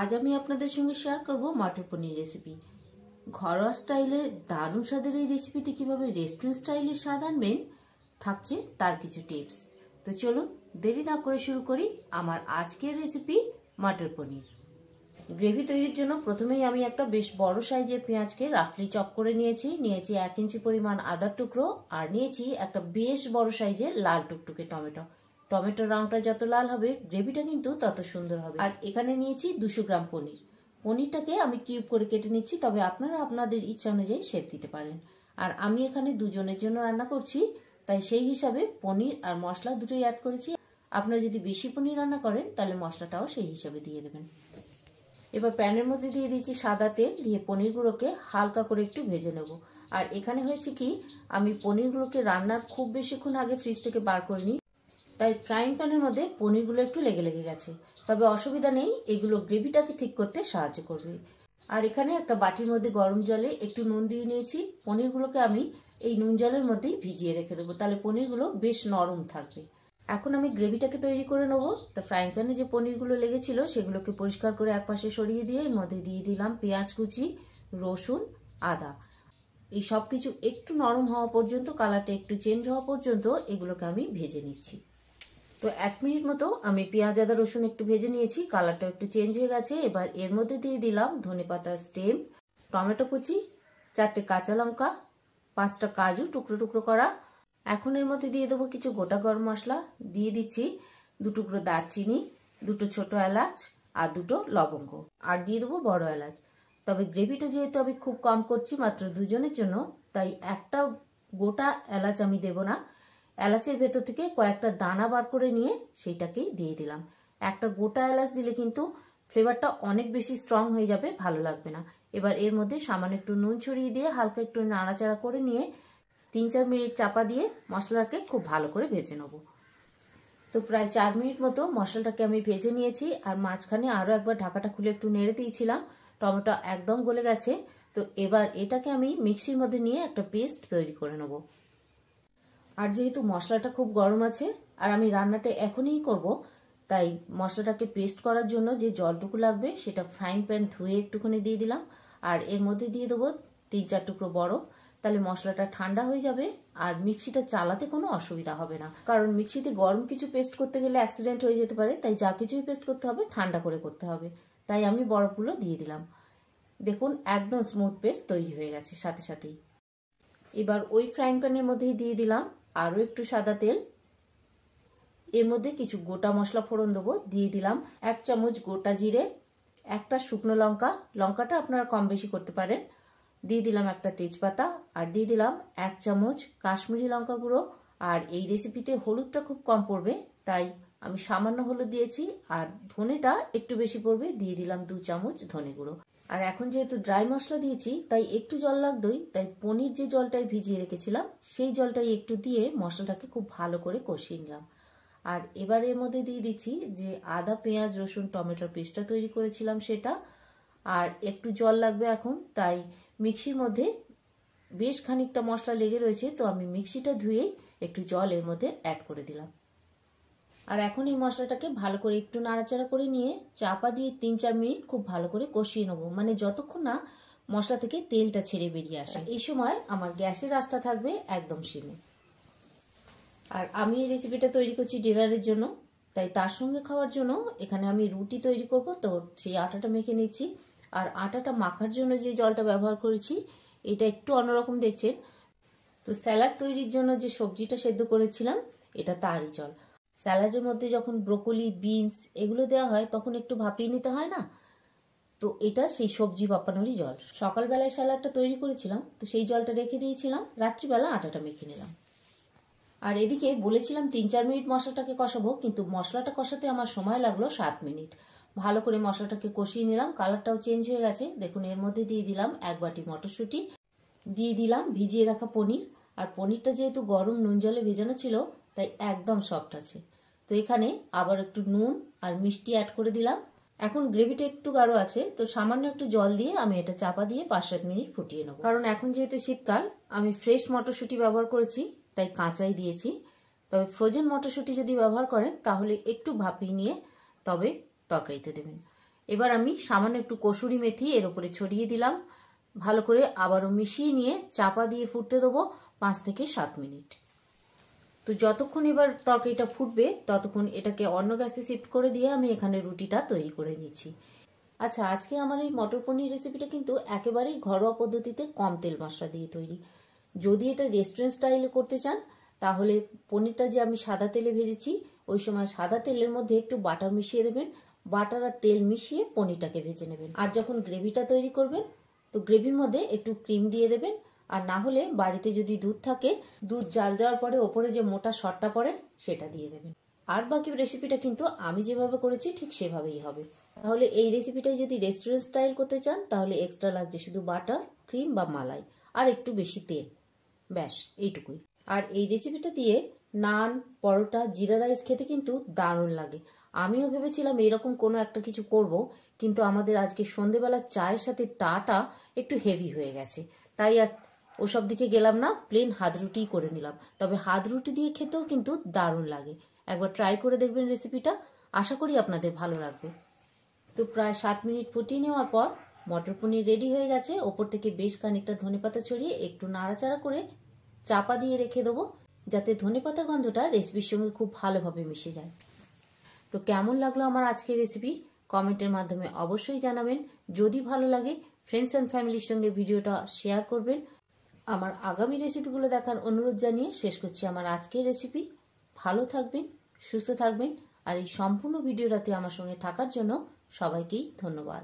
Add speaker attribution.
Speaker 1: আজ আমি আপনাদের সঙ্গে শেয়ার করব মটর পনির রেসিপি। ঘরোয়া স্টাইলে দারুণ স্বাদের এই রেসিপিতে কিভাবে রেস্টুরেন্ট স্টাইলে স্বাদ আনবেন থাকছে তার কিছু টিপস। তো চলুন দেরি না করে শুরু করি আমার আজকের রেসিপি মটর পনির। গ্রেভি তৈরির জন্য প্রথমেই আমি একটা বেশ বড় সাইজের পেঁয়াজকে রাফলি চপ করে নিয়েছি 1 ইঞ্চি পরিমাণ আদার টুকরো, আর নিয়েছি একটা বেশ বড় সাইজের লাল টুকটুকে টমেটো। টমেটোর রংটা যত লাল হবে গ্রেভিটা কিন্তু তত সুন্দর হবে। আর এখানে নিয়েছি 200 গ্রাম পনির। পনিরটাকে আমি কিউব করে কেটে নিচ্ছি, তবে আপনারা আপনাদের ইচ্ছা অনুযায়ী শেপ দিতে পারেন। আর আমি এখানে দুজনের জন্য রান্না করছি, তাই সেই হিসাবে পনির আর মশলা দুটোই অ্যাড করেছি। আপনারা যদি বেশি পনির রান্না করেন তাহলে মশলাটাও সেই হিসাবে দিয়ে দেবেন। এবার প্যানের মধ্যে দিয়ে দিচ্ছি সাদা তেল, দিয়ে পনিরগুলোকে হালকা করে একটু ভেজে নেব। আর এখানে হয়েছে কি, আমি পনিরগুলোকে রান্নার খুব বেশিক্ষণ আগে ফ্রিজ থেকে বার করিনি, তাই ফ্রাইং প্যানের মধ্যে পনিরগুলো একটু লেগে লেগে গেছে। তবে অসুবিধা নেই, এগুলো গ্রেভিটাকে ঠিক করতে সাহায্য করবে। আর এখানে একটা বাটির মধ্যে গরম জলে একটু নুন দিয়ে নিয়েছি। পনিরগুলোকে আমি এই নুন জলের মধ্যেই ভিজিয়ে রেখে দেবো, তাহলে পনিরগুলো বেশ নরম থাকবে। এখন আমি গ্রেভিটাকে তৈরি করে নেবো। তো ফ্রাইং প্যানে যে পনিরগুলো লেগেছিল সেগুলোকে পরিষ্কার করে একপাশে সরিয়ে দিয়ে এর মধ্যে দিয়ে দিলাম পেঁয়াজ কুচি, রসুন, আদা। এই সব কিছু একটু নরম হওয়া পর্যন্ত, কালারটা একটু চেঞ্জ হওয়া পর্যন্ত এগুলোকে আমি ভেজে নিচ্ছি। তো 1 মিনিট মতো আমি পেঁয়াজ আদা রসুন একটু ভেজে নিয়েছি, কালারটা একটু চেঞ্জ হয়ে গেছে। এবার এর মধ্যে দিয়ে দিলাম ধনেপাতার স্টেম, টমেটো কুচি, 4টে কাঁচা লঙ্কা, 5টা কাজু টুকরো টুকরো করা। এখন এর মধ্যে দিয়ে দেবো কিছু গোটা গরম মশলা, দিয়ে দিচ্ছি 2 টুকরো দারচিনি, 2টো ছোট এলাচ আর 2টো লবঙ্গ, আর দিয়ে দেবো বড় এলাচ। তবে গ্রেভিটা যেহেতু আমি খুব কম করছি, মাত্র দুজনের জন্য, তাই একটা গোটা এলাচ আমি দেব না। এলাচের ভেতর থেকে কয়েকটা দানা বার করে নিয়ে সেইটাকেই দিয়ে দিলাম। একটা গোটা এলাচ দিলে কিন্তু ফ্লেভারটা অনেক বেশি স্ট্রং হয়ে যাবে, ভালো লাগবে না। এবার এর মধ্যে সামান্য একটু নুন ছড়িয়ে দিয়ে হালকা একটু নাড়াচাড়া করে নিয়ে 3-4 মিনিট চাপা দিয়ে মশলাটাকে খুব ভালো করে ভেজে নেব। তো প্রায় 4 মিনিট মতো মশলাটাকে আমি ভেজে নিয়েছি, আর মাঝখানে আরও একবার ঢাকাটা খুলে একটু নেড়ে দিয়েছিলাম। টমেটো একদম গলে গেছে। তো এবার এটাকে আমি মিক্সির মধ্যে নিয়ে একটা পেস্ট তৈরি করে নেব। আর যেহেতু মশলাটা খুব গরম আছে আর আমি রান্নাটা এখনই করব, তাই মশলাটাকে পেস্ট করার জন্য যে জলটুকু লাগবে সেটা ফ্রাইং প্যান ধুয়ে একটুখানি দিয়ে দিলাম। আর এর মধ্যে দিয়ে দেবো 3-4 টুকরো বরফ, তাহলে মশলাটা ঠান্ডা হয়ে যাবে আর মিক্সিটা চালাতে কোনো অসুবিধা হবে না। কারণ মিক্সিতে গরম কিছু পেস্ট করতে গেলে অ্যাক্সিডেন্ট হয়ে যেতে পারে, তাই যা কিছুই পেস্ট করতে হবে ঠান্ডা করে করতে হবে। তাই আমি বরফগুলো দিয়ে দিলাম। দেখুন একদম স্মুথ পেস্ট তৈরি হয়ে গেছে সাথে সাথেই। এবার ওই ফ্রাইং প্যানের মধ্যেই দিয়ে দিলাম আরও একটু সাদা তেল। এর মধ্যে কিছু গোটা মশলা ফোড়ন দেবো। দিয়ে দিলাম 1 চামচ গোটা জিরে, একটা শুকনো লঙ্কা, লঙ্কাটা আপনারা কম বেশি করতে পারেন, দিয়ে দিলাম একটা তেজপাতা, আর দিয়ে দিলাম 1 চামচ কাশ্মীরি লঙ্কা গুঁড়ো। আর এই রেসিপিতে হলুদটা খুব কম পড়বে, তাই আমি সামান্য হলুদ দিয়েছি। আর ধনেটা একটু বেশি পড়বে, দিয়ে দিলাম 2 চামচ ধনে গুঁড়ো। আর এখন যেহেতু ড্রাই মশলা দিয়েছি তাই একটু জল লাগবেই, তাই পনির যে জলটাই ভিজিয়ে রেখেছিলাম সেই জলটাই একটু দিয়ে মশলাটাকে খুব ভালো করে কষিয়ে নিলাম। আর এবার এর মধ্যে দিয়ে দিচ্ছি যে আদা পেঁয়াজ রসুন টমেটোর পেস্টটা তৈরি করেছিলাম সেটা। আর একটু জল লাগবে এখন, তাই মিক্সির মধ্যে বেশ খানিকটা মশলা লেগে রয়েছে, তো আমি মিক্সিটা ধুয়ে একটু জল এর মধ্যে অ্যাড করে দিলাম। আর এখন এই মশলাটাকে ভালো করে একটু নাড়াচাড়া করে নিয়ে চাপা দিয়ে 3-4 মিনিট খুব ভালো করে কষিয়ে নেবো, মানে যতক্ষণ না মশলা থেকে তেলটা ছেড়ে বেরিয়ে আসে। এই সময় আমার গ্যাসের আঁচটা থাকবে একদম সিমে। আর আমি এই রেসিপিটা তৈরি করছি ডিনারের জন্য, তাই তার সঙ্গে খাওয়ার জন্য এখানে আমি রুটি তৈরি করব। তো সেই আটাটা মেখে নিচ্ছি। আর আটাটা মাখার জন্য যে জলটা ব্যবহার করেছি এটা একটু অন্যরকম দেখছেন। তো স্যালাড তৈরির জন্য যে সবজিটা সেদ্ধ করেছিলাম এটা তারই জল। স্যালাডের মধ্যে যখন ব্রোকলি বিনস এগুলো দেওয়া হয় তখন একটু ভাপিয়ে নিতে হয় না, তো এটা সেই সবজি ভাপানোরই জল। সকালবেলায় স্যালাডটা তৈরি করেছিলাম, তো সেই জলটা রেখে দিয়েছিলাম, রাত্রিবেলা আটাটা মেখে নিলাম। আর এদিকে বলেছিলাম 3-4 মিনিট মশলাটাকে কষাবো, কিন্তু মশলাটা কষাতে আমার সময় লাগলো 7 মিনিট। ভালো করে মশলাটাকে কষিয়ে নিলাম, কালারটাও চেঞ্জ হয়ে গেছে। দেখুন এর মধ্যে দিয়ে দিলাম 1 বাটি মটরশুঁটি, দিয়ে দিলাম ভিজিয়ে রাখা পনির। আর পনিরটা যেহেতু গরম নুন জলে ভেজানো ছিল তাই একদম সফট আছে। তো এখানে আবার একটু নুন আর মিষ্টি অ্যাড করে দিলাম। এখন গ্রেভিটা একটু গাঢ় আছে, তো সামান্য একটু জল দিয়ে আমি এটা চাপা দিয়ে 5-7 মিনিট ফুটিয়ে নেব। কারণ এখন যেহেতু শীতকাল আমি ফ্রেশ মটরশুঁটি ব্যবহার করেছি, তাই কাঁচাই দিয়েছি। তবে ফ্রোজেন মটরশুঁটি যদি ব্যবহার করেন তাহলে একটু ভাপিয়ে নিয়ে তবে তরকারিতে দেবেন। এবার আমি সামান্য একটু কসুরি মেথি এর উপরে ছড়িয়ে দিলাম। ভালো করে আবারও মিশিয়ে নিয়ে চাপা দিয়ে ফুটতে দেবো 5 থেকে 7 মিনিট। তো যতক্ষণ এবার তরকারিটা ফুটবে ততক্ষণ এটাকে অন্য গ্যাসে শিফট করে দিয়ে আমি এখানে রুটিটা তৈরি করে নিচ্ছি। আচ্ছা, আজকের আমার এই মটর পনির রেসিপিটা কিন্তু একেবারেই ঘরোয়া পদ্ধতিতে কম তেল মশলা দিয়ে তৈরি। যদি এটা রেস্টুরেন্ট স্টাইলে করতে চান তাহলে পনিরটা যে আমি সাদা তেলে ভেজেছি ওই সময় সাদা তেলের মধ্যে একটু বাটার মিশিয়ে দেবেন, বাটার আর তেল মিশিয়ে পনিরটাকে ভেজে নেবেন। আর যখন গ্রেভিটা তৈরি করবেন তো গ্রেভির মধ্যে একটু ক্রিম দিয়ে দেবেন, আর না হলে বাড়িতে যদি দুধ থাকে দুধ জাল দেওয়ার পরে ওপরে যে মোটা সরটা পড়ে সেটা দিয়ে দেবেন। আর বাকি রেসিপিটা কিন্তু আমি যেভাবে করেছি ঠিক সেভাবেই হবে। তাহলে এই রেসিপিটাই যদি রেস্টুরেন্ট স্টাইল করতে চান তাহলে এক্সট্রা লাগছে শুধু বাটার, ক্রিম বা মালাই আর একটু বেশি তেল, ব্যাস এইটুকুই। আর এই রেসিপিটা দিয়ে নান, পরোটা, জিরা রাইস খেতে কিন্তু দারুণ লাগে। আমিও ভেবেছিলাম এরকম কোনো একটা কিছু করব, কিন্তু আমাদের আজকে সন্ধেবেলা চায়ের সাথে টাটা একটু হেভি হয়ে গেছে, তাই আর ওসব দিকে গেলাম না, প্লেন হাত রুটিই করে নিলাম। তবে হাত রুটি দিয়ে খেতেও কিন্তু দারুণ লাগে। একবার ট্রাই করে দেখবেন রেসিপিটা, আশা করি আপনাদের ভালো লাগবে। তো প্রায় 7 মিনিট ফুটিয়ে নেওয়ার পর মটর পনির রেডি হয়ে গেছে। ওপর থেকে বেশ খানিকটা ধনেপাতা ছড়িয়ে একটু নাড়াচাড়া করে চাপা দিয়ে রেখে দেবো, যাতে ধনেপাতার গন্ধটা রেসিপির সঙ্গে খুব ভালোভাবে মিশে যায়। তো কেমন লাগলো আমার আজকের রেসিপি কমেন্টের মাধ্যমে অবশ্যই জানাবেন। যদি ভালো লাগে ফ্রেন্ডস অ্যান্ড ফ্যামিলির সঙ্গে ভিডিওটা শেয়ার করবেন। আমার আগামী রেসিপিগুলো দেখার অনুরোধ জানিয়ে শেষ করছি আমার আজকের রেসিপি। ভালো থাকবেন, সুস্থ থাকবেন, আর এই সম্পূর্ণ ভিডিওটাতে আমার সঙ্গে থাকার জন্য সবাইকেই ধন্যবাদ।